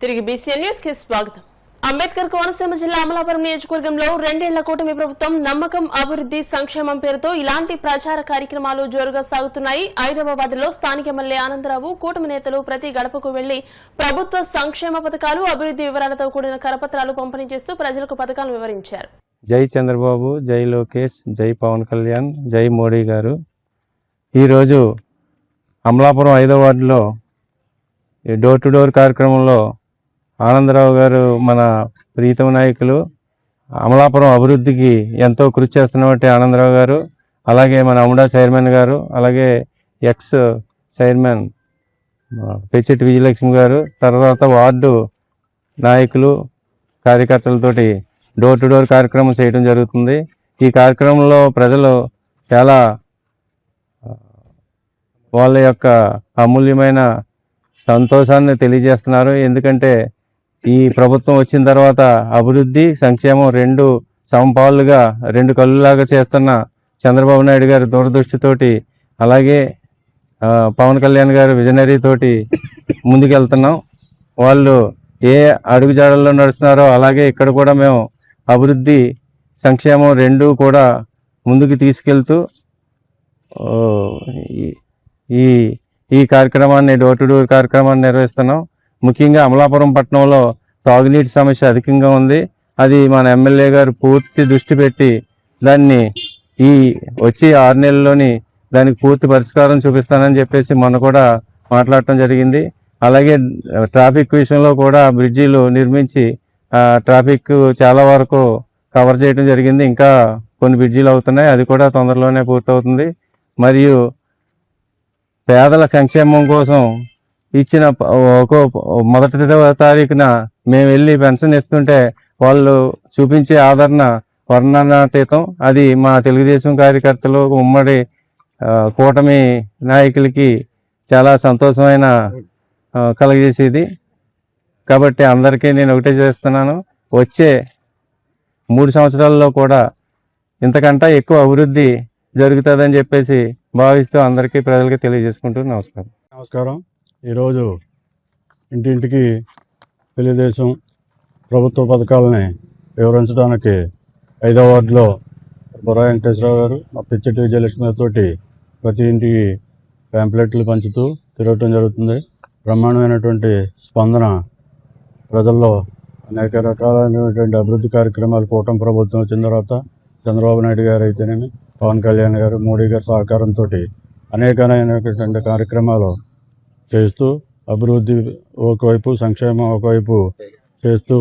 తిరిగి BCN news కి స్వాగతం. అంబేద్కర్ కోనసీమ జిల్లా అమలాపురం నియోజకవర్గంలో 2 ఏళ్ల కూటమి ప్రభుత్వం నమ్మకం అభివృద్ధి సంక్షేమం పేరుతో ఇలాంటి ప్రచార కార్యక్రమాలు జోరుగా సాగుతున్నాయి. 5వ వార్డులో స్థానిక ఎమ్మెల్యే ఆనందరావు కూటమి నేతలు ప్రతి గడపకు వెళ్లి ప్రభుత్వ సంక్షేమ పథకాలు అభివృద్ధి వివరాలతో కూడిన కరపత్రాలు పంపిణీ చేస్తూ ప్రజలకు పథకాలను వివరించారు. జై చంద్రబాబు, జై లోకేష్, జై పవన్ కళ్యాణ్, జై మోడీ గారు. ఈరోజు అమలాపురం 5వ వార్డులో డోర్ టు డోర్ కార్యక్రమంలో ఆనందరావు గారు మన ప్రీతమ నాయకులు, అమలాపురం అభివృద్ధికి ఎంతో కృషి చేస్తున్నటువంటి ఆనందరావు గారు, అలాగే మన అముడా చైర్మన్ గారు, అలాగే ఎక్స్ చైర్మన్ పెచ్చెట్టి విజయలక్ష్మి గారు, తర్వాత వార్డు నాయకులు కార్యకర్తలతోటి డోర్ టు డోర్ కార్యక్రమం చేయడం జరుగుతుంది. ఈ కార్యక్రమంలో ప్రజలు చాలా వాళ్ళ యొక్క అమూల్యమైన సంతోషాన్ని తెలియజేస్తున్నారు. ఎందుకంటే ఈ ప్రభుత్వం వచ్చిన తర్వాత అభివృద్ధి సంక్షేమం 2 సమపాలుగా 2 కళ్ళులాగా చేస్తున్న చంద్రబాబు నాయుడు గారి దూరదృష్టితోటి, అలాగే పవన్ కళ్యాణ్ గారు విజనరీ తోటి ముందుకెళ్తున్నాం. వాళ్ళు ఏ అడుగుజాడల్లో నడుస్తున్నారో అలాగే ఇక్కడ కూడా మేము అభివృద్ధి సంక్షేమం 2 కూడా ముందుకు తీసుకెళ్తూ ఈ కార్యక్రమాన్ని డోర్ టు డోర్ కార్యక్రమాన్ని నిర్వహిస్తున్నాం. ముఖ్యంగా అమలాపురం పట్టణంలో తాగునీటి సమస్య అధికంగా ఉంది. అది మన ఎమ్మెల్యే గారు పూర్తి దృష్టి పెట్టి దాన్ని ఈ వచ్చి 6 నెలల్లోని దానికి పూర్తి పరిష్కారం చూపిస్తానని చెప్పేసి మొన్న కూడా మాట్లాడటం జరిగింది. అలాగే ట్రాఫిక్ విషయంలో కూడా బ్రిడ్జీలు నిర్మించి ట్రాఫిక్ చాలా వరకు కవర్ చేయడం జరిగింది. ఇంకా కొన్ని బ్రిడ్జీలు అవుతున్నాయి, అది కూడా తొందరలోనే పూర్తవుతుంది. మరియు పేదల సంక్షేమం కోసం ఇచ్చిన మొదటి తారీఖున మేము వెళ్ళి పెన్షన్ ఇస్తుంటే వాళ్ళు చూపించే ఆదరణ వర్ణనాతీతం. అది మా తెలుగుదేశం కార్యకర్తలు, ఉమ్మడి కూటమి నాయకులకి చాలా సంతోషమైన కలగజేసేది. కాబట్టి అందరికీ నేను ఒకటే చేస్తున్నాను, వచ్చే 3 సంవత్సరాల్లో కూడా ఇంతకంటే ఎక్కువ అభివృద్ధి జరుగుతుందని చెప్పేసి భావిస్తూ అందరికీ ప్రజలకి తెలియజేసుకుంటూ నమస్కారం. ఈరోజు ఇంటింటికి తెలుగుదేశం ప్రభుత్వ పథకాలని వివరించడానికి 5వ వార్డులో బొర్రా వెంకటేశ్వరరావు గారు, మా పెచ్చెట్టి విజయలక్ష్మి తోటి ప్రతి ఇంటికి ప్యాంప్లెట్లు పంచుతూ తిరగటం జరుగుతుంది. బ్రహ్మాండమైనటువంటి స్పందన ప్రజల్లో, అనేక రకాలైనటువంటి అభివృద్ధి కార్యక్రమాలు కూటమి ప్రభుత్వం వచ్చిన తర్వాత చంద్రబాబు నాయుడు గారు అయితేనేమి, పవన్ కళ్యాణ్ గారు, మోడీ గారి సహకారంతో అనేకమైనటువంటి కార్యక్రమాలు చేస్తూ అభివృద్ధి ఒకవైపు, సంక్షేమం ఒకవైపు చేస్తూ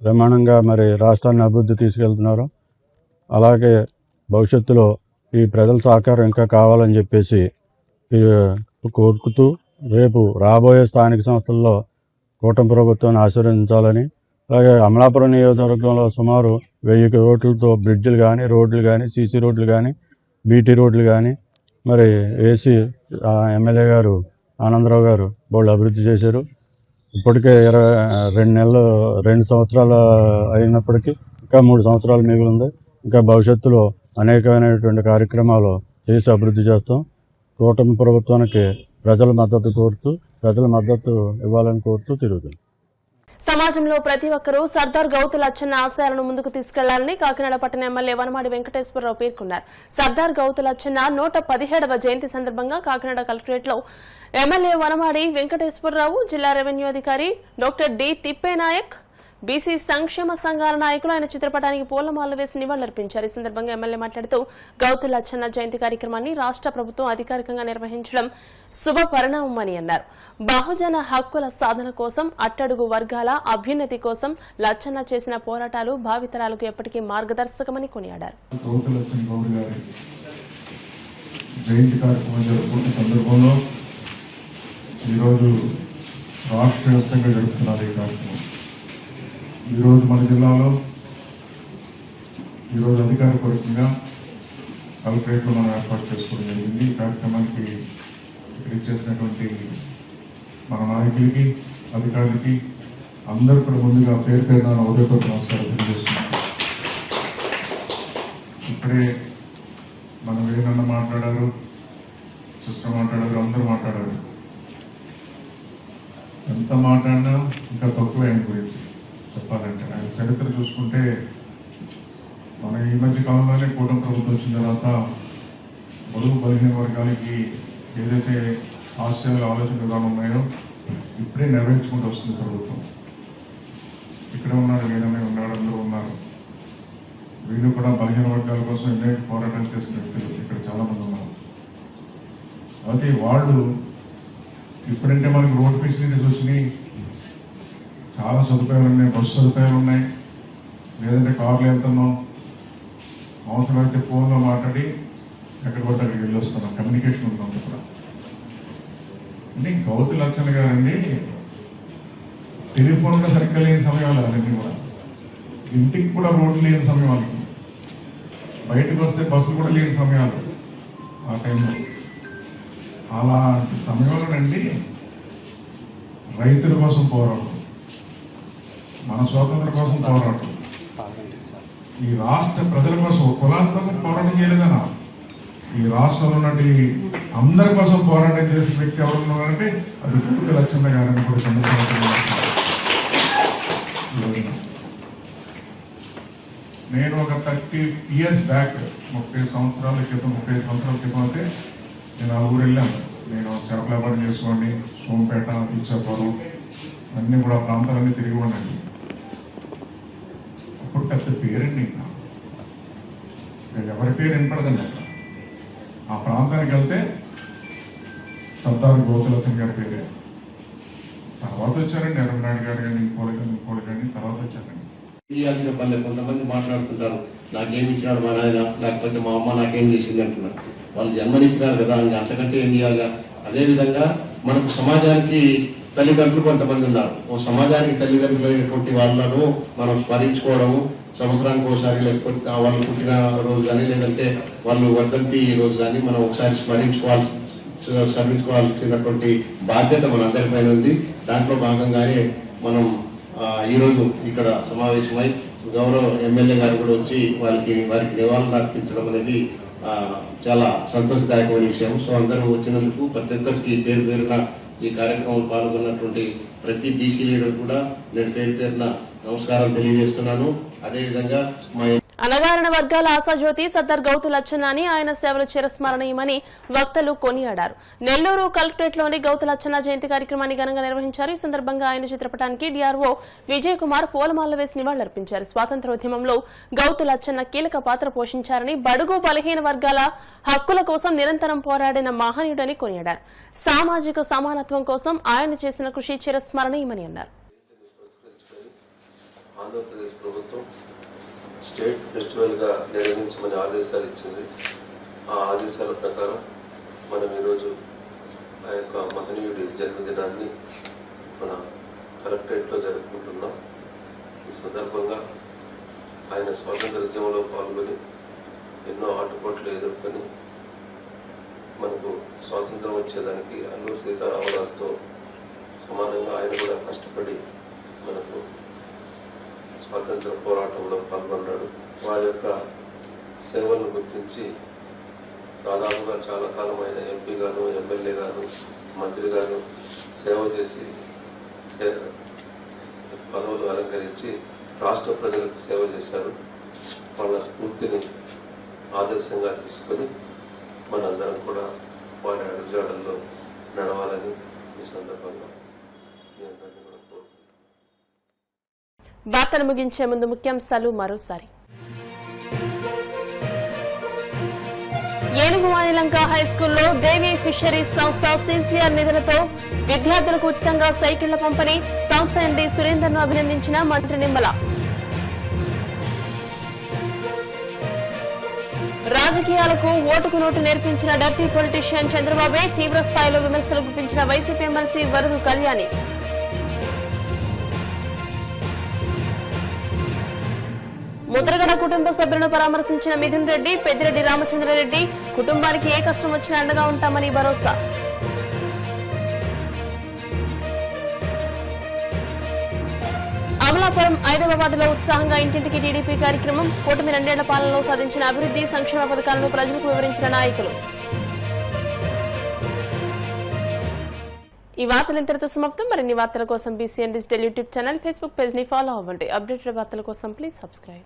బ్రహ్మాండంగా మరి రాష్ట్రాన్ని అభివృద్ధి తీసుకెళ్తున్నారు. అలాగే భవిష్యత్తులో ఈ ప్రజల సహకారం ఇంకా కావాలని చెప్పేసి కోరుకుతూ రేపు రాబోయే స్థానిక సంస్థల్లో కూటమి ప్రభుత్వాన్ని ఆశీర్వదించాలని, అలాగే అమలాపురం నియోజకవర్గంలో సుమారు 1000 కోట్లతో బ్రిడ్జిలు కానీ, రోడ్లు కానీ, సీసీ రోడ్లు కానీ, బీటీ రోడ్లు కానీ మరి వేసి ఎమ్మెల్యే గారు ఆనందరావు గారు వాళ్ళు అభివృద్ధి చేశారు. ఇప్పటికే 2 సంవత్సరాలు అయినప్పటికీ ఇంకా 3 సంవత్సరాలు మిగిలింది. ఇంకా భవిష్యత్తులో అనేకమైనటువంటి కార్యక్రమాలు చేసి అభివృద్ధి చేస్తాం. కూటమి ప్రభుత్వానికి ప్రజల మద్దతు ఇవ్వాలని కోరుతూ తిరుగుతుంది. సమాజంలో ప్రతి ఒక్కరూ సర్దార్ గౌతు లచ్చన్న ఆశయాలను ముందుకు తీసుకెళ్లాలని కాకినాడ పట్టణ ఎమ్మెల్యే వనమాడి వెంకటేశ్వరరావు పేర్కొన్నారు. సర్దార్ గౌతు లచ్చన్న 117వ జయంతి సందర్భంగా కాకినాడ కలెక్టరేట్ లో ఎమ్మెల్యే వనమాడి వెంకటేశ్వరరావు, జిల్లా రెవెన్యూ అధికారి డాక్టర్ డి తిప్పేనాయక్, బీసీ సంక్షేమ సంఘాల నాయకులు ఆయన చిత్రపటానికి పూలమాలలు వేసి నివాళులర్పించారు. ఈ సందర్భంగా ఎమ్మెల్యే మాట్లాడుతూ గౌతు లచ్చన్న జయంతి కార్యక్రమాన్ని రాష్ట్ర ప్రభుత్వం అధికారికంగా నిర్వహించడం శుభ పరిణామమని అన్నారు. బహుజన హక్కుల సాధన కోసం, అట్టడుగు వర్గాల అభ్యున్నతి కోసం లచ్చన్న చేసిన పోరాటాలు భావితరాలకు ఎప్పటికీ మార్గదర్శకమని కొనియాడారు. ఈరోజు మన జిల్లాలో అధికారపూర్వకంగా కలెక్టరేట్లో మనం ఏర్పాటు చేసుకోవడం జరిగింది. ఈ కార్యక్రమానికి చేసినటువంటి మన నాయకులకి, అధికారులకి అందరూ కూడా ముందుగా పేరున ఉదయపూర్వక నమస్కారం తెలియజేస్తున్నాం. ఇప్పుడే మనం వేణన్న మాట్లాడారు, సిస్టర్ మాట్లాడారు, అందరూ మాట్లాడారు. ఎంత మాట్లాడినా ఇంకా తక్కువ ఆయన గురించి చెప్పాలంటే. ఆయన చరిత్ర చూసుకుంటే మన ఈ మధ్య కాలంలోనే కూటమి ప్రభుత్వం వచ్చిన తర్వాత బడుగు బలహీన వర్గాలకి ఏదైతే ఆశయాలు ఆలోచన విధానం ఉన్నాయో ఇప్పుడే నెరవేర్చుకుంటూ వస్తుంది ప్రభుత్వం. ఇక్కడ ఉన్నాడు, వీళ్ళనే ఉన్నాడు, అందరూ ఉన్నారు. వీళ్ళు కూడా బలహీన వర్గాల కోసం ఎన్నో పోరాటాలు చేసిన వ్యక్తులు ఇక్కడ చాలామంది ఉన్నారు. అయితే వాళ్ళు ఇప్పుడంటే మనకి రోడ్ ఫెసిలిటీస్ వచ్చినాయి, చాలా సదుపాయాలు ఉన్నాయి, బస్సు సదుపాయాలు ఉన్నాయి, లేదంటే కార్లు వెళ్తున్నాం, అవసరమైతే ఫోన్లో మాట్లాడి ఎక్కడ పడితే అక్కడికి వెళ్ళి వస్తున్నాం, కమ్యూనికేషన్ ఉన్నాం. ఇక్కడ అంటే గౌతు లచ్చన్న గారండి టెలిఫోన్ కూడా సరిగ్గా లేని సమయాలు అవన్నీ కూడా, ఇంటికి కూడా రోడ్లు లేని సమయాలకి, బయటకు వస్తే బస్సులు కూడా లేని సమయాలు ఆ టైంలో. అలాంటి సమయంలోనండి రైతుల కోసం పోరాటం, మన స్వాతంత్రం కోసం పోరాటం, ఈ రాష్ట్ర ప్రజల కోసం, కులాల కోసం పోరాటం చేయలేదన్నా, ఈ రాష్ట్రంలో ఉన్నటి అందరి కోసం పోరాటం చేసిన వ్యక్తి ఎవరు ఉన్నారంటే అది గౌతు లచ్చన్న గారిని కూడా సందర్శించారు. నేను ఒక 30 years బ్యాక్, 30 సంవత్సరాల క్రితం, 35 సంవత్సరాల క్రితం అయితే నేను ఆ ఊరు వెళ్ళాను. నేను చేపల వ్యాపారం చేసుకోండి, సోంపేట, ఇచ్చాపురం అన్నీ కూడా ప్రాంతాలన్నీ తిరిగి ఉండండి. అప్పుడు పెద్ద పేరండి, ఇంకా ఎవరి పేరు వినపడదండి అక్కడ. ఆ ప్రాంతానికి వెళ్తే సర్దార్ గౌతు లచ్చన్న గారి పేరే. తర్వాత వచ్చారండి ఎర్రనాయుడు గారు కానీ, ఇంకోటి కానీ తర్వాత వచ్చారండి. ఇవ్వాల్సిన పనులు కొంతమంది మాట్లాడుతుంటారు, నాకేమి ఇచ్చినాడు మా నాయన, లేకపోతే మా అమ్మ నాకేం చేసింది అంటున్నారు. వాళ్ళు జన్మనిచ్చినారు కదా, అంతకంటే ఏం చేయాలి. అదేవిధంగా మనకు సమాజానికి తల్లిదండ్రులు కొంతమంది ఉన్నారు. ఓ సమాజానికి తల్లిదండ్రులు అయినటువంటి వాళ్ళను మనం స్మరించుకోవడము, సంవత్సరానికి ఒకసారి, లేకపోతే వాళ్ళు పుట్టిన రోజు కానీ, లేదంటే వాళ్ళు వర్ధంతి రోజు కానీ మనం ఒకసారి స్మరించుకోవాల్సినటువంటి బాధ్యత మన అందరిపైన ఉంది. దాంట్లో భాగంగానే మనం ఈరోజు ఇక్కడ సమావేశమై గౌరవ ఎమ్మెల్యే గారు కూడా వచ్చి వారికి నివాళులు అర్పించడం అనేది చాలా సంతోషదాయకమైన విషయం. సో అందరూ వచ్చినందుకు ప్రతి ఒక్కరికి పేరు పేరున ఈ కార్యక్రమంలో పాల్గొన్నటువంటి ప్రతి బీసీ లీడర్ కూడా నేను పేరు పేరున నమస్కారం తెలియజేస్తున్నాను. అదేవిధంగా మా అణగారిన వర్గాల ఆశాజ్యోతి సర్దార్ గౌతు లచ్చన్న అని, ఆయన సేవలు చిరస్మరణీయమని వక్తలు కొనియాడారు. నెల్లూరు కలెక్టరేట్లోని గౌతు లచ్చన్న జయంతి కార్యక్రమాన్ని ఘనంగా నిర్వహించారు. ఈ సందర్భంగా ఆయన చిత్రపటానికి డిఆర్ఓ విజయ్ కుమార్ పూలమాలలు వేసి నివాళులర్పించారు. స్వాతంత్ర్యోద్యమంలో గౌతు లచ్చన్న కీలక పాత్ర పోషించారని, బడుగు బలహీన వర్గాల హక్కుల కోసం నిరంతరం పోరాడిన మహనీయుడని కొనియాడారు. సామాజిక సమానత్వం కోసం ఆయన చేసిన కృషి చిరస్మరణీయమని అన్నారు. ఆంధ్రప్రదేశ్ ప్రభుత్వం స్టేట్ ఫెస్టివల్గా నిర్వహించమని ఆదేశాలు ఇచ్చింది. ఆ ఆదేశాల ప్రకారం మనం ఈరోజు ఆ యొక్క మహనీయుడి జన్మదినాన్ని మన కలెక్టరేట్లో జరుపుకుంటున్నాం. ఈ సందర్భంగా ఆయన స్వాతంత్ర ఉద్యమంలో పాల్గొని ఎన్నో ఆటుపోట్లు ఎదుర్కొని మనకు స్వాతంత్రం వచ్చేదానికి అల్లూరి సీతారామరాజుతో సమానంగా ఆయన కూడా కష్టపడి మనకు స్వాతంత్ర పోరాటంలో పాల్గొన్నాడు. వారి యొక్క సేవలను గుర్తించి దాదాపుగా చాలా కాలమైన ఎంపీ గాను, ఎమ్మెల్యే గాను, మంత్రి గాను సేవ చేసి పదవులు అలంకరించి రాష్ట్ర ప్రజలకు సేవ చేశారు. వాళ్ళ స్ఫూర్తిని ఆదర్శంగా తీసుకొని మనందరం కూడా వారి అడుగుజాడల్లో నడవాలని ఈ సందర్భంగా మీ అందరినీ కూడా కోరుకుంటున్నాను. వార్తలు ముగించే ముందు ముఖ్యాంశాలు మరోసారి. ఏనుగువానిలంక హైస్కూల్లో దేవి ఫిషరీస్ సంస్థ సిసిఆర్ నిధులతో విద్యార్థులకు ఉచితంగా సైకిళ్ల పంపిణీ. సంస్థ ఎండీ సురేందర్ను అభినందించిన మంత్రి నిమ్మల. రాజకీయాలకు ఓటుకు నోటు నేర్పించిన డర్టీ పొలిటీషియన్ చంద్రబాబే తీవ్ర స్థాయిలో విమర్శలు గుప్పించిన వైసీపీ ఎమ్మెల్సీ వరదు కళ్యాణి. ముద్రగడ కుటుంబ సభ్యులను పరామర్శించిన మిథున్ రెడ్డి, పెద్దిరెడ్డి రామచంద్రారెడ్డి కుటుంబానికి ఏ కష్టం వచ్చినా అండగా ఉంటామని భరోసా. అమలాపురం 5వ వార్డులో ఉత్సాహంగా ఇంటింటికి టీడీపీ కార్యక్రమం. కూటమి 2 ఏళ్ల పాలనలో సాధించిన అభివృద్ధి సంక్షేమ పథకాలను ప్రజలకు వివరించిన నాయకులు. ఈ వార్తలు ఇంతటితో సమాప్తం. మరిన్ని వార్తల కోసం BCN digital YouTube channel, Facebook page ని ఫాలో అవ్వండి. అప్డేటెడ్ వార్తల కోసం ప్లీజ్ సబ్స్క్రైబ్.